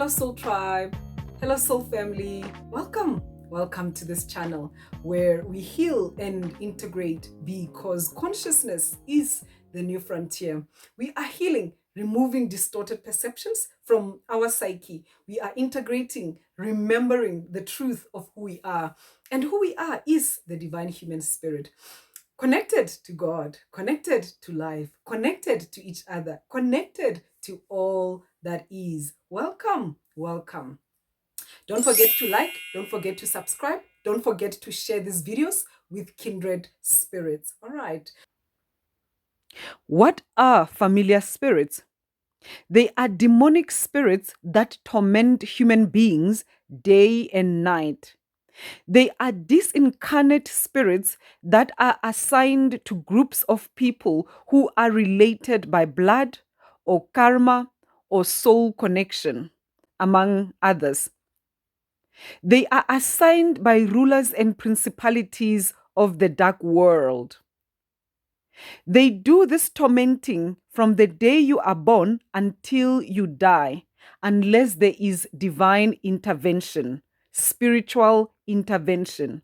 Hello, Soul Tribe. Hello, Soul Family. Welcome. Welcome to this channel where we heal and integrate because consciousness is the new frontier. We are healing, removing distorted perceptions from our psyche. We are integrating, remembering the truth of who we are. And who we are is the divine human spirit. Connected to God, connected to life, connected to each other, connected to all that is. Welcome, welcome. Don't forget to like, don't forget to subscribe, don't forget to share these videos with kindred spirits. All right. What are familiar spirits? They are demonic spirits that torment human beings day and night. They are disincarnate spirits that are assigned to groups of people who are related by blood or karma or soul connection, among others. They are assigned by rulers and principalities of the dark world. They do this tormenting from the day you are born until you die, unless there is divine intervention, spiritual intervention.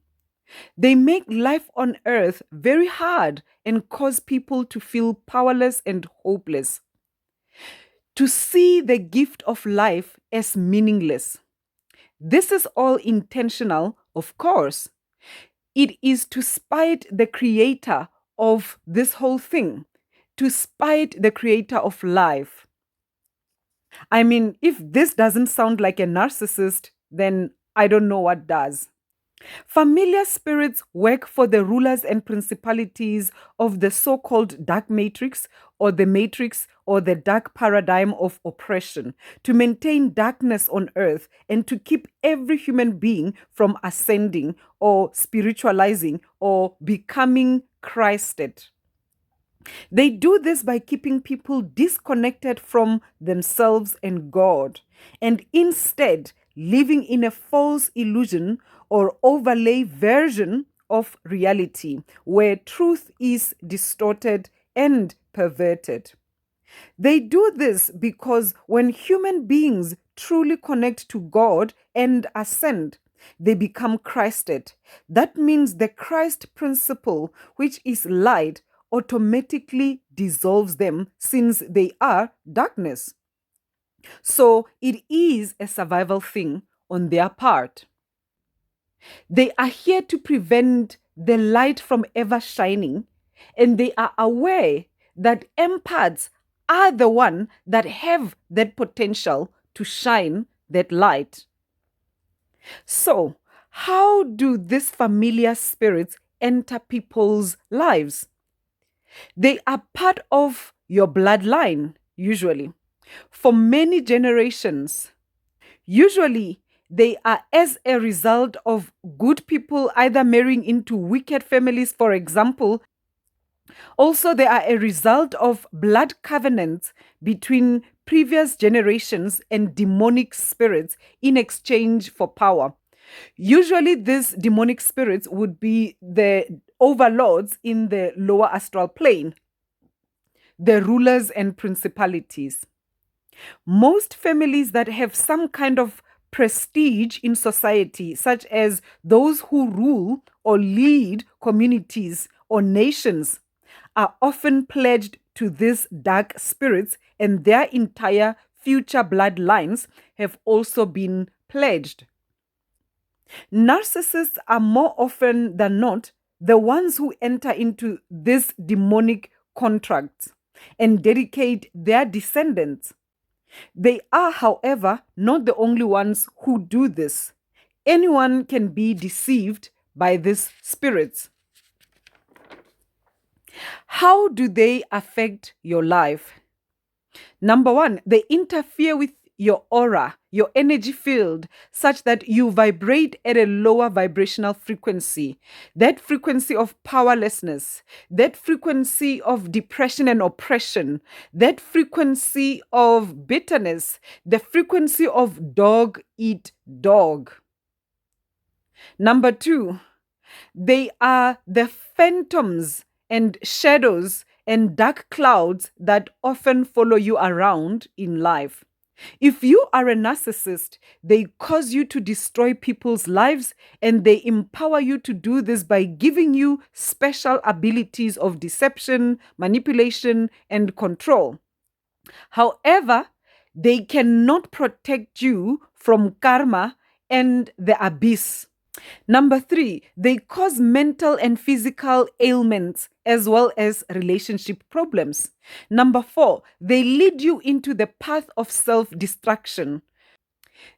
They make life on earth very hard and cause people to feel powerless and hopeless, to see the gift of life as meaningless. This is all intentional, of course. It is to spite the creator of this whole thing, to spite the creator of life. I mean, if this doesn't sound like a narcissist, then I don't know what does. Familiar spirits work for the rulers and principalities of the so called dark matrix or the dark paradigm of oppression to maintain darkness on earth and to keep every human being from ascending or spiritualizing or becoming Christed. They do this by keeping people disconnected from themselves and God, and instead living in a false illusion or overlay version of reality where truth is distorted and perverted. They do this because when human beings truly connect to God and ascend, they become Christed. That means the Christ principle, which is light, automatically dissolves them since they are darkness. So it is a survival thing on their part. They are here to prevent the light from ever shining, and they are aware that empaths are the one that have that potential to shine that light. So, how do these familiar spirits enter people's lives? They are part of your bloodline, usually, for many generations. Usually, they are as a result of good people either marrying into wicked families, for example. Also, they are a result of blood covenants between previous generations and demonic spirits in exchange for power. Usually, these demonic spirits would be the overlords in the lower astral plane, the rulers and principalities. Most families that have some kind of prestige in society, such as those who rule or lead communities or nations, are often pledged to these dark spirits, and their entire future bloodlines have also been pledged. Narcissists are more often than not the ones who enter into these demonic contracts and dedicate their descendants. They are, however, not the only ones who do this. Anyone can be deceived by these spirits. How do they affect your life? Number one, they interfere with your aura, your energy field, such that you vibrate at a lower vibrational frequency. That frequency of powerlessness, that frequency of depression and oppression, that frequency of bitterness, the frequency of dog eat dog. Number two, they are the phantoms and shadows and dark clouds that often follow you around in life. If you are a narcissist, they cause you to destroy people's lives, and they empower you to do this by giving you special abilities of deception, manipulation, and control. However, they cannot protect you from karma and the abyss. Number 3, they cause mental and physical ailments as well as relationship problems. Number 4, they lead you into the path of self destruction.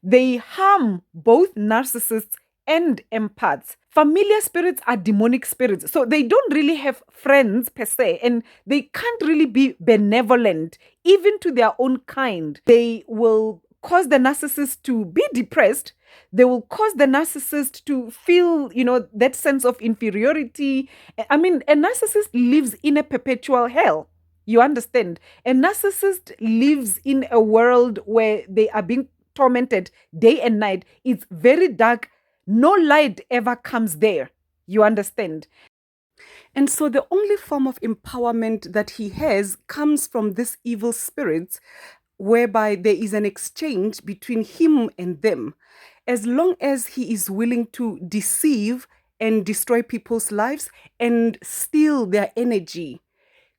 They harm both narcissists and empaths. Familiar spirits are demonic spirits, so they don't really have friends per se, and they can't really be benevolent, even to their own kind. They will cause the narcissist to be depressed. They will cause the narcissist to feel, that sense of inferiority. I mean, a narcissist lives in a perpetual hell. You understand? A narcissist lives in a world where they are being tormented day and night. It's very dark. No light ever comes there. You understand? And so the only form of empowerment that he has comes from these evil spirits, whereby there is an exchange between him and them. As long as he is willing to deceive and destroy people's lives and steal their energy,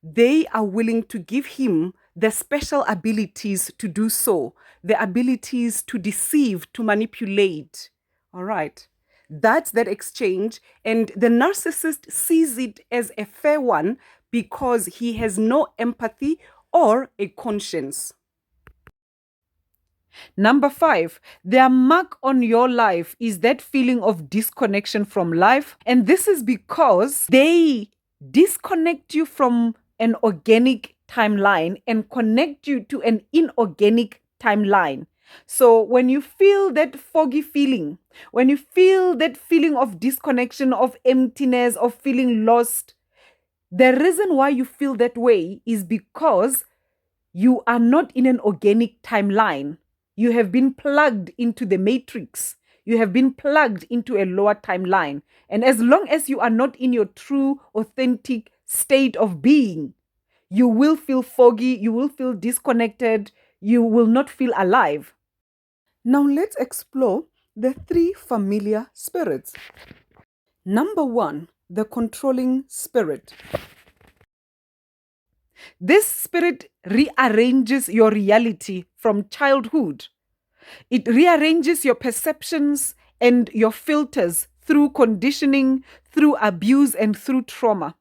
they are willing to give him the special abilities to do so, the abilities to deceive, to manipulate. All right. That's that exchange. And the narcissist sees it as a fair one because he has no empathy or a conscience. Number 5, their mark on your life is that feeling of disconnection from life. And this is because they disconnect you from an organic timeline and connect you to an inorganic timeline. So when you feel that foggy feeling, when you feel that feeling of disconnection, of emptiness, of feeling lost, the reason why you feel that way is because you are not in an organic timeline. You have been plugged into the matrix. You have been plugged into a lower timeline. And as long as you are not in your true, authentic state of being, you will feel foggy, you will feel disconnected, you will not feel alive. Now let's explore the 3 familiar spirits. Number 1, the controlling spirit. This spirit rearranges your reality from childhood. It rearranges your perceptions and your filters through conditioning, through abuse, and through trauma.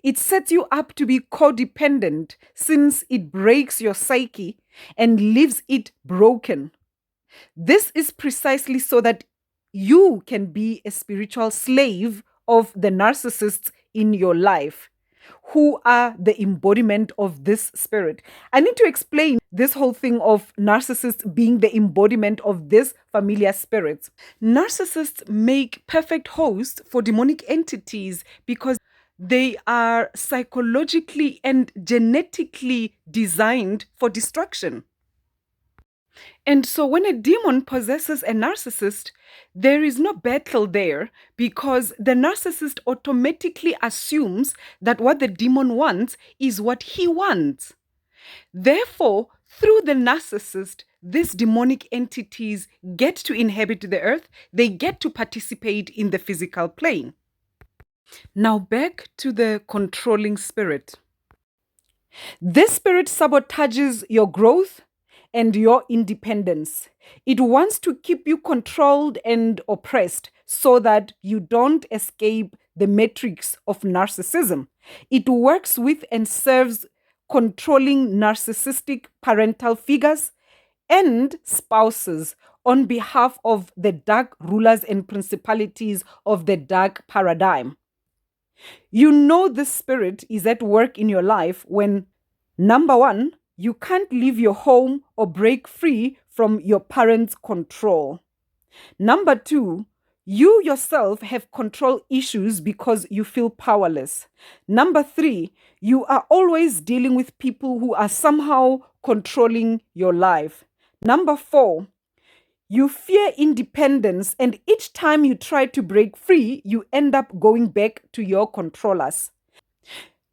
It sets you up to be codependent since it breaks your psyche and leaves it broken. This is precisely so that you can be a spiritual slave of the narcissists in your life, who are the embodiment of this spirit. I need to explain this whole thing of narcissists being the embodiment of this familiar spirits. Narcissists make perfect hosts for demonic entities because they are psychologically and genetically designed for destruction. And so when a demon possesses a narcissist, there is no battle there because the narcissist automatically assumes that what the demon wants is what he wants. Therefore, through the narcissist, these demonic entities get to inhabit the earth, they get to participate in the physical plane. Now back to the controlling spirit. This spirit sabotages your growth and your independence. It wants to keep you controlled and oppressed so that you don't escape the matrix of narcissism. It works with and serves controlling narcissistic parental figures and spouses on behalf of the dark rulers and principalities of the dark paradigm. You know the spirit is at work in your life when, number 1, you can't leave your home or break free from your parents' control. Number 2, you yourself have control issues because you feel powerless. Number 3, you are always dealing with people who are somehow controlling your life. Number 4, you fear independence, and each time you try to break free, you end up going back to your controllers.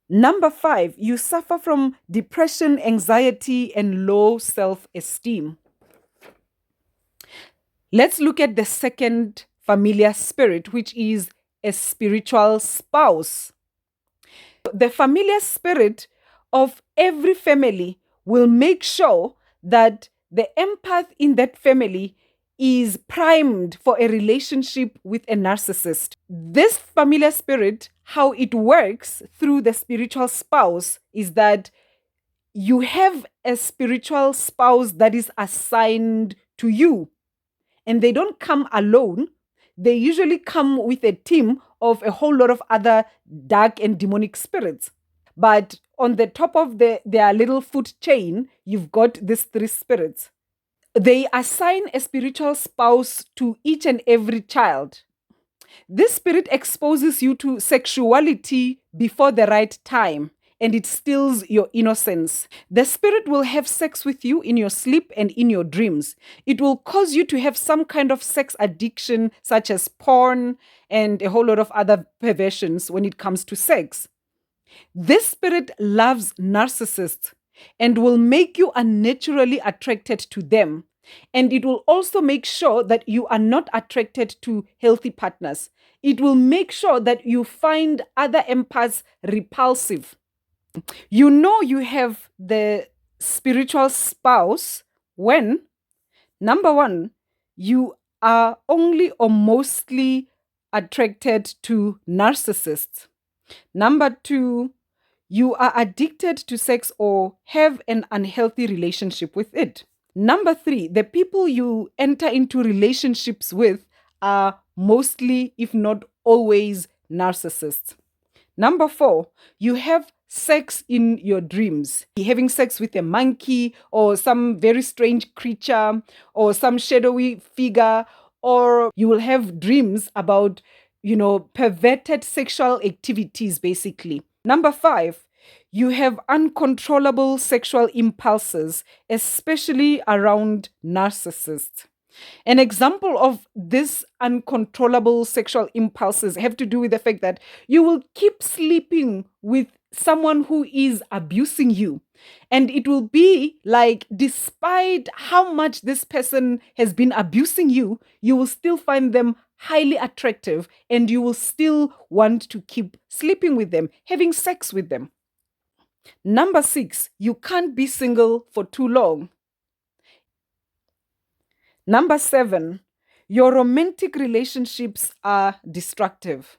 Number 5, you suffer from depression, anxiety, and low self-esteem. Let's look at the second familiar spirit, which is a spiritual spouse. The familiar spirit of every family will make sure that the empath in that family is primed for a relationship with a narcissist. This familiar spirit, how it works through the spiritual spouse, is that you have a spiritual spouse that is assigned to you. And they don't come alone. They usually come with a team of a whole lot of other dark and demonic spirits. But on the top of their little food chain, you've got these 3 spirits. They assign a spiritual spouse to each and every child. This spirit exposes you to sexuality before the right time, and it steals your innocence. The spirit will have sex with you in your sleep and in your dreams. It will cause you to have some kind of sex addiction, such as porn and a whole lot of other perversions when it comes to sex. This spirit loves narcissists and will make you unnaturally attracted to them. And it will also make sure that you are not attracted to healthy partners. It will make sure that you find other empaths repulsive. You know you have the spiritual spouse when, number 1, you are only or mostly attracted to narcissists. Number 2, you are addicted to sex or have an unhealthy relationship with it. Number 3, the people you enter into relationships with are mostly, if not always, narcissists. Number 4, you have sex in your dreams. Having sex with a monkey or some very strange creature or some shadowy figure, or you will have dreams about, perverted sexual activities, basically. Number 5, you have uncontrollable sexual impulses, especially around narcissists. An example of this uncontrollable sexual impulses have to do with the fact that you will keep sleeping with someone who is abusing you. And it will be like, despite how much this person has been abusing you, you will still find them highly attractive and you will still want to keep sleeping with them, having sex with them. Number 6, you can't be single for too long. Number 7, your romantic relationships are destructive.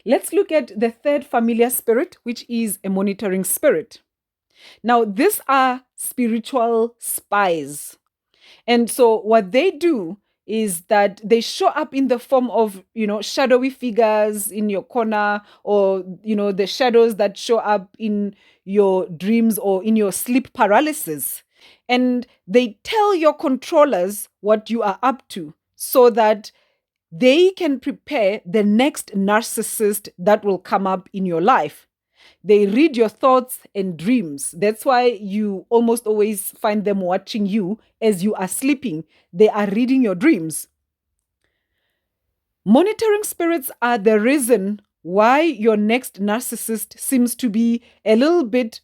Let's look at the third familiar spirit, which is a monitoring spirit. Now, these are spiritual spies. And so what they do is that they show up in the form of, shadowy figures in your corner, or, the shadows that show up in your dreams or in your sleep paralysis. And they tell your controllers what you are up to so that they can prepare the next narcissist that will come up in your life. They read your thoughts and dreams. That's why you almost always find them watching you as you are sleeping. They are reading your dreams. Monitoring spirits are the reason why your next narcissist seems to be a little bit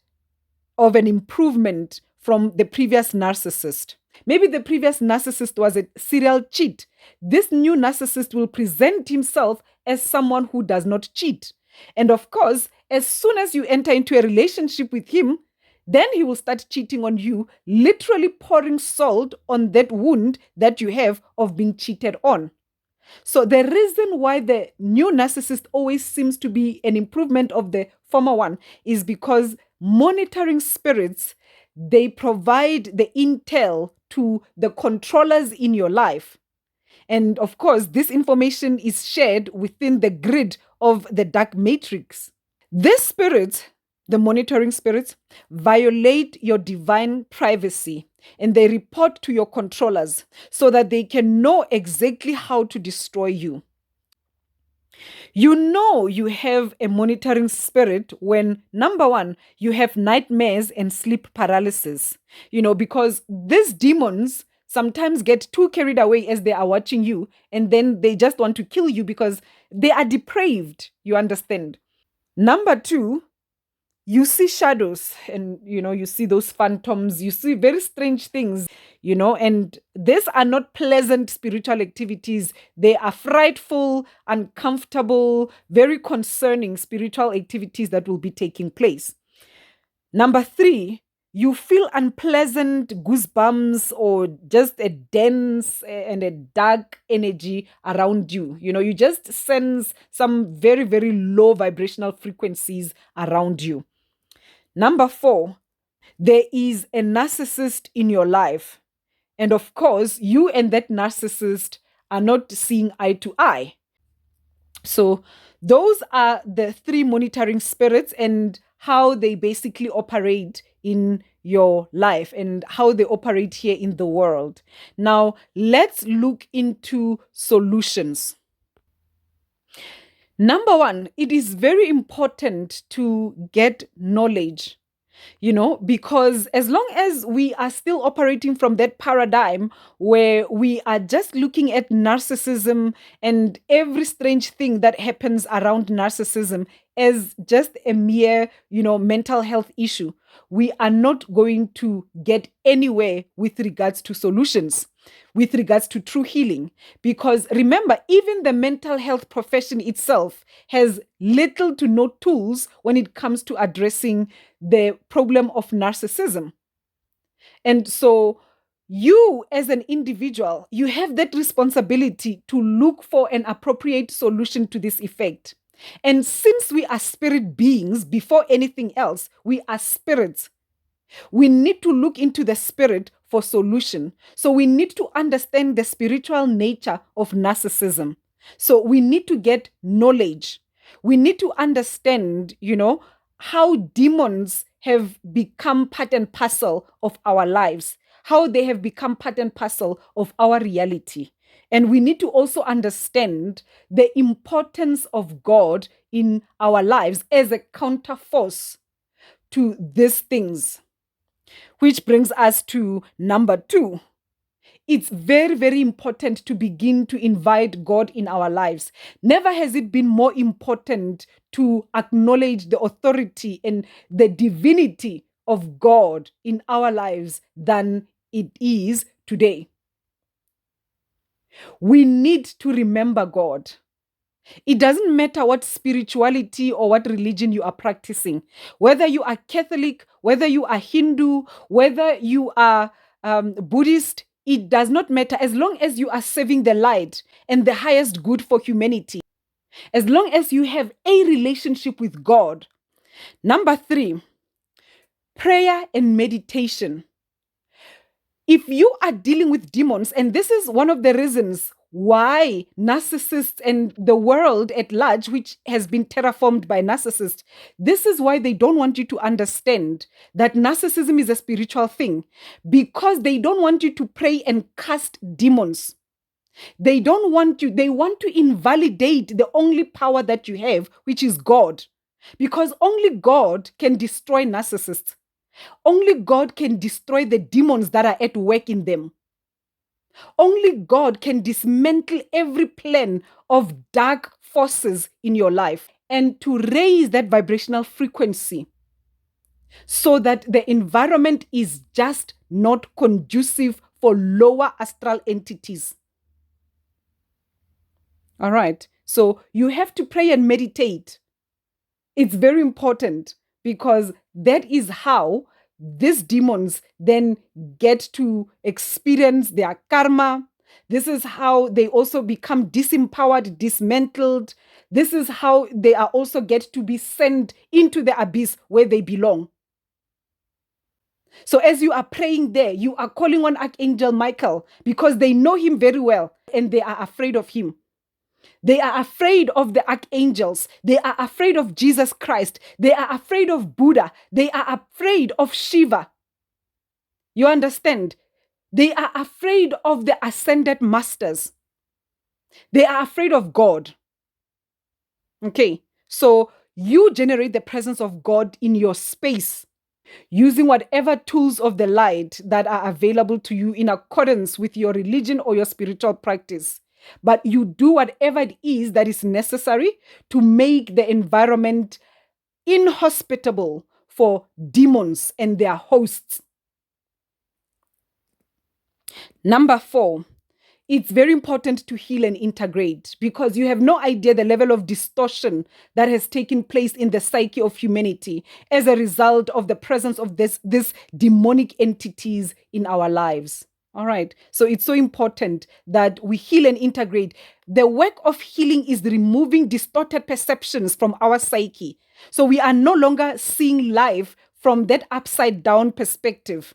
of an improvement from the previous narcissist. Maybe the previous narcissist was a serial cheat. This new narcissist will present himself as someone who does not cheat. And of course, as soon as you enter into a relationship with him, then he will start cheating on you, literally pouring salt on that wound that you have of being cheated on. So the reason why the new narcissist always seems to be an improvement of the former one is because monitoring spirits, they provide the intel to the controllers in your life. And of course, this information is shared within the grid of the dark matrix. These spirits, the monitoring spirits, violate your divine privacy and they report to your controllers so that they can know exactly how to destroy you. You know you have a monitoring spirit when, number 1, you have nightmares and sleep paralysis. Because these demons sometimes get too carried away as they are watching you, and then they just want to kill you because they are depraved, you understand? Number two, you see shadows, and you see those phantoms, you see very strange things, and these are not pleasant spiritual activities. They are frightful, uncomfortable, very concerning spiritual activities that will be taking place. Number three, you feel unpleasant goosebumps or just a dense and a dark energy around you. You just sense some very, very low vibrational frequencies around you. Number four, there is a narcissist in your life. And of course, you and that narcissist are not seeing eye to eye. So, those are the three monitoring spirits and how they basically operate in your life and how they operate here in the world. Now, let's look into solutions. Number one, it is very important to get knowledge, because as long as we are still operating from that paradigm where we are just looking at narcissism and every strange thing that happens around narcissism as just a mere, mental health issue, we are not going to get anywhere with regards to solutions, with regards to true healing. Because remember, even the mental health profession itself has little to no tools when it comes to addressing the problem of narcissism. And so you as an individual, you have that responsibility to look for an appropriate solution to this effect. And since we are spirit beings, before anything else, we are spirits. We need to look into the spirit for solution. So we need to understand the spiritual nature of narcissism. So we need to get knowledge. We need to understand, how demons have become part and parcel of our lives, how they have become part and parcel of our reality. And we need to also understand the importance of God in our lives as a counterforce to these things. Which brings us to number two. It's very, very important to begin to invite God in our lives. Never has it been more important to acknowledge the authority and the divinity of God in our lives than it is today. We need to remember God. It doesn't matter what spirituality or what religion you are practicing, whether you are Catholic, whether you are Hindu, whether you are Buddhist, it does not matter as long as you are serving the light and the highest good for humanity, as long as you have a relationship with God. Number three, prayer and meditation. If you are dealing with demons, and this is one of the reasons why narcissists and the world at large, which has been terraformed by narcissists, this is why they don't want you to understand that narcissism is a spiritual thing, because they don't want you to pray and cast demons. They want to invalidate the only power that you have, which is God, because only God can destroy narcissists. Only God can destroy the demons that are at work in them. Only God can dismantle every plan of dark forces in your life and to raise that vibrational frequency so that the environment is just not conducive for lower astral entities. All right. So you have to pray and meditate. It's very important because that is how these demons then get to experience their karma. This is how they also become disempowered, dismantled. This is how they are also get to be sent into the abyss where they belong. So as you are praying there, you are calling on Archangel Michael because they know him very well and they are afraid of him. They are afraid of the archangels. They are afraid of Jesus Christ. They are afraid of Buddha. They are afraid of Shiva. You understand? They are afraid of the ascended masters. They are afraid of God. Okay, so you generate the presence of God in your space using whatever tools of the light that are available to you in accordance with your religion or your spiritual practice. But you do whatever it is that is necessary to make the environment inhospitable for demons and their hosts. Number 4, it's very important to heal and integrate, because you have no idea the level of distortion that has taken place in the psyche of humanity as a result of the presence of these demonic entities in our lives. All right. So it's so important that we heal and integrate. The work of healing is removing distorted perceptions from our psyche. So we are no longer seeing life from that upside down perspective,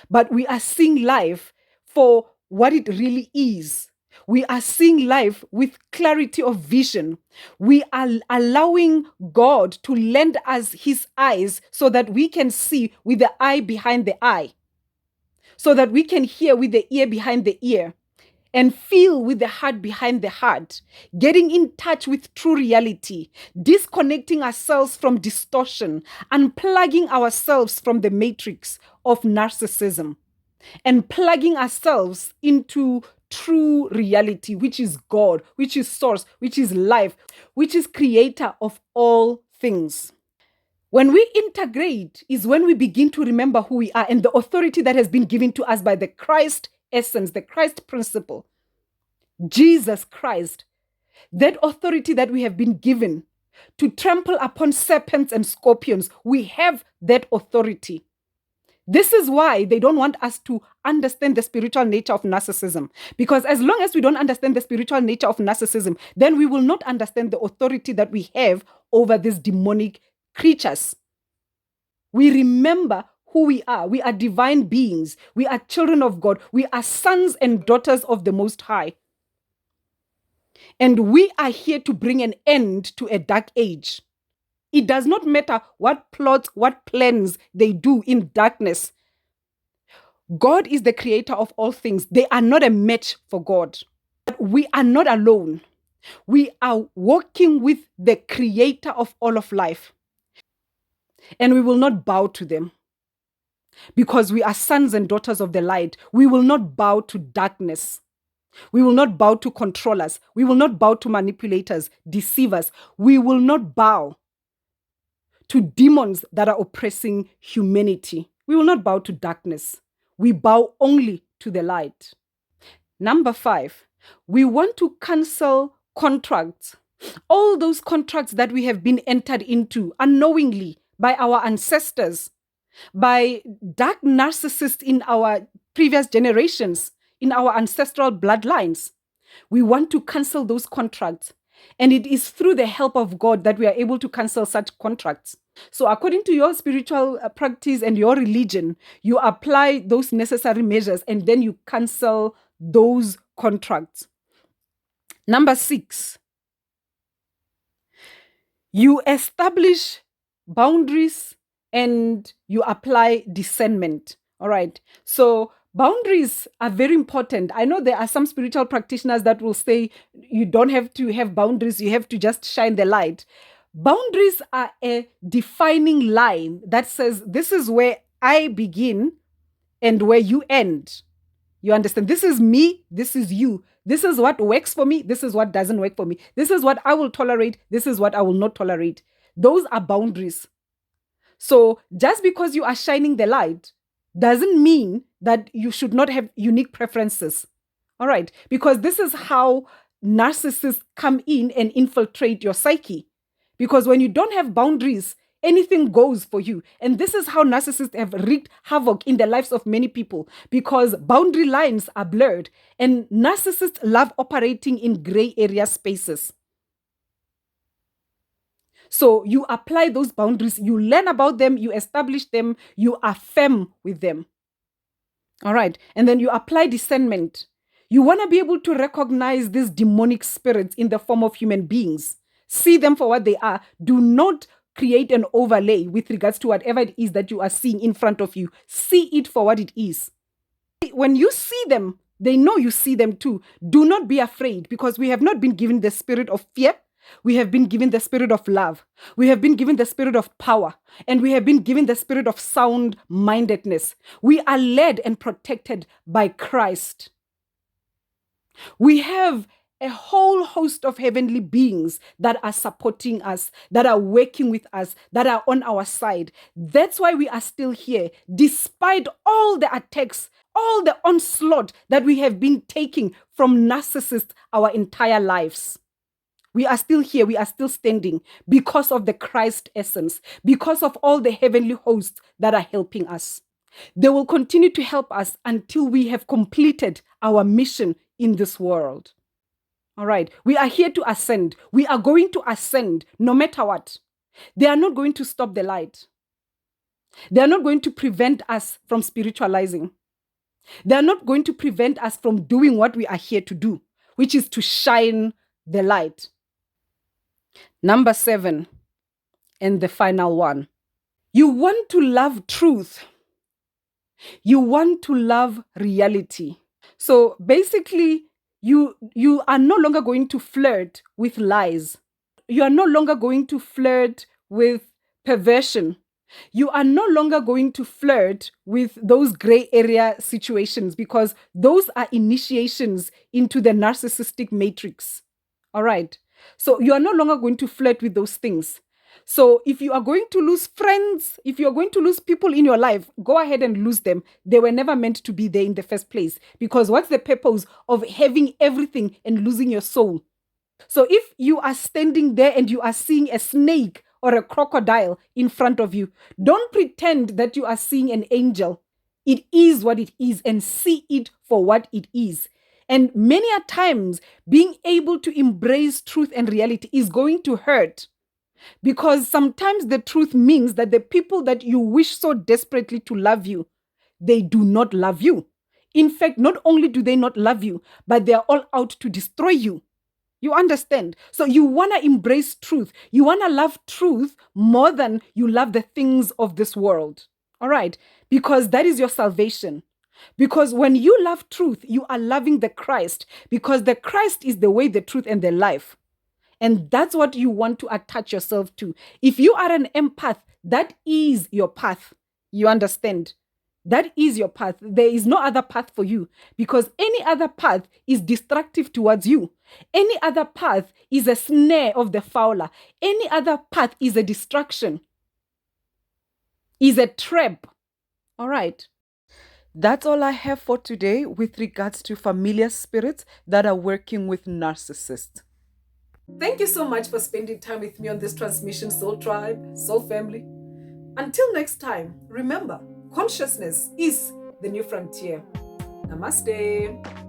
but we are seeing life for what it really is. We are seeing life with clarity of vision. We are allowing God to lend us his eyes so that we can see with the eye behind the eye, so that we can hear with the ear behind the ear, and feel with the heart behind the heart, getting in touch with true reality, disconnecting ourselves from distortion, unplugging ourselves from the matrix of narcissism, and plugging ourselves into true reality, which is God, which is source, which is life, which is creator of all things. When we integrate is when we begin to remember who we are and the authority that has been given to us by the Christ essence, the Christ principle, Jesus Christ, that authority that we have been given to trample upon serpents and scorpions. We have that authority. This is why they don't want us to understand the spiritual nature of narcissism. Because as long as we don't understand the spiritual nature of narcissism, then we will not understand the authority that we have over these demonic creatures. We remember who we are. We are divine beings. We are children of God. We are sons and daughters of the Most High. And we are here to bring an end to a dark age. It does not matter what plots, what plans they do in darkness. God is the creator of all things. They are not a match for God. But we are not alone. We are walking with the creator of all of life. And we will not bow to them, because we are sons and daughters of the light. We will not bow to darkness. We will not bow to controllers. We will not bow to manipulators, deceivers. We will not bow to demons that are oppressing humanity. We will not bow to darkness. We bow only to the light. Number 5, we want to cancel contracts. All those contracts that we have been entered into unknowingly by our ancestors, by dark narcissists in our previous generations, in our ancestral bloodlines. We want to cancel those contracts. And it is through the help of God that we are able to cancel such contracts. So according to your spiritual practice and your religion, you apply those necessary measures and then you cancel those contracts. Number 6, you establish boundaries and you apply discernment. All right. So boundaries are very important. I know there are some spiritual practitioners that will say you don't have to have boundaries, you have to just shine the light. Boundaries are a defining line that says this is where I begin and where you end. You understand? This is me, this is you. This is what works for me, this is what doesn't work for me. This is what I will tolerate, this is what I will not tolerate. Those are boundaries. So just because you are shining the light doesn't mean that you should not have unique preferences. All right? Because this is how narcissists come in and infiltrate your psyche. Because when you don't have boundaries, anything goes for you. And this is how narcissists have wreaked havoc in the lives of many people, because boundary lines are blurred. And narcissists love operating in gray area spaces. So you apply those boundaries, you learn about them, you establish them, you are firm with them. All right. And then you apply discernment. You want to be able to recognize these demonic spirits in the form of human beings. See them for what they are. Do not create an overlay with regards to whatever it is that you are seeing in front of you. See it for what it is. When you see them, they know you see them too. Do not be afraid, because we have not been given the spirit of fear. We have been given the spirit of love. We have been given the spirit of power. And we have been given the spirit of sound-mindedness. We are led and protected by Christ. We have a whole host of heavenly beings that are supporting us, that are working with us, that are on our side. That's why we are still here, despite all the attacks, all the onslaught that we have been taking from narcissists our entire lives. We are still here. We are still standing because of the Christ essence, because of all the heavenly hosts that are helping us. They will continue to help us until we have completed our mission in this world. All right. We are here to ascend. We are going to ascend no matter what. They are not going to stop the light. They are not going to prevent us from spiritualizing. They are not going to prevent us from doing what we are here to do, which is to shine the light. Number 7, and the final one. You want to love truth. You want to love reality. So basically, you are no longer going to flirt with lies. You are no longer going to flirt with perversion. You are no longer going to flirt with those gray area situations, because those are initiations into the narcissistic matrix. All right. So you are no longer going to flirt with those things. So if you are going to lose friends, if you are going to lose people in your life, go ahead and lose them. They were never meant to be there in the first place. Because what's the purpose of having everything and losing your soul? So if you are standing there and you are seeing a snake or a crocodile in front of you, don't pretend that you are seeing an angel. It is what it is, and see it for what it is. And many a times, being able to embrace truth and reality is going to hurt. Because sometimes the truth means that the people that you wish so desperately to love you, they do not love you. In fact, not only do they not love you, but they are all out to destroy you. You understand? So you want to embrace truth. You want to love truth more than you love the things of this world. All right? Because that is your salvation. Because when you love truth, you are loving the Christ. Because the Christ is the way, the truth, and the life. And that's what you want to attach yourself to. If you are an empath, that is your path. You understand? That is your path. There is no other path for you, because any other path is destructive towards you. Any other path is a snare of the fowler. Any other path is a distraction, is a trap. All right. That's all I have for today with regards to familiar spirits that are working with narcissists. Thank you so much for spending time with me on this transmission, Soul Tribe, Soul Family. Until next time, remember, consciousness is the new frontier. Namaste.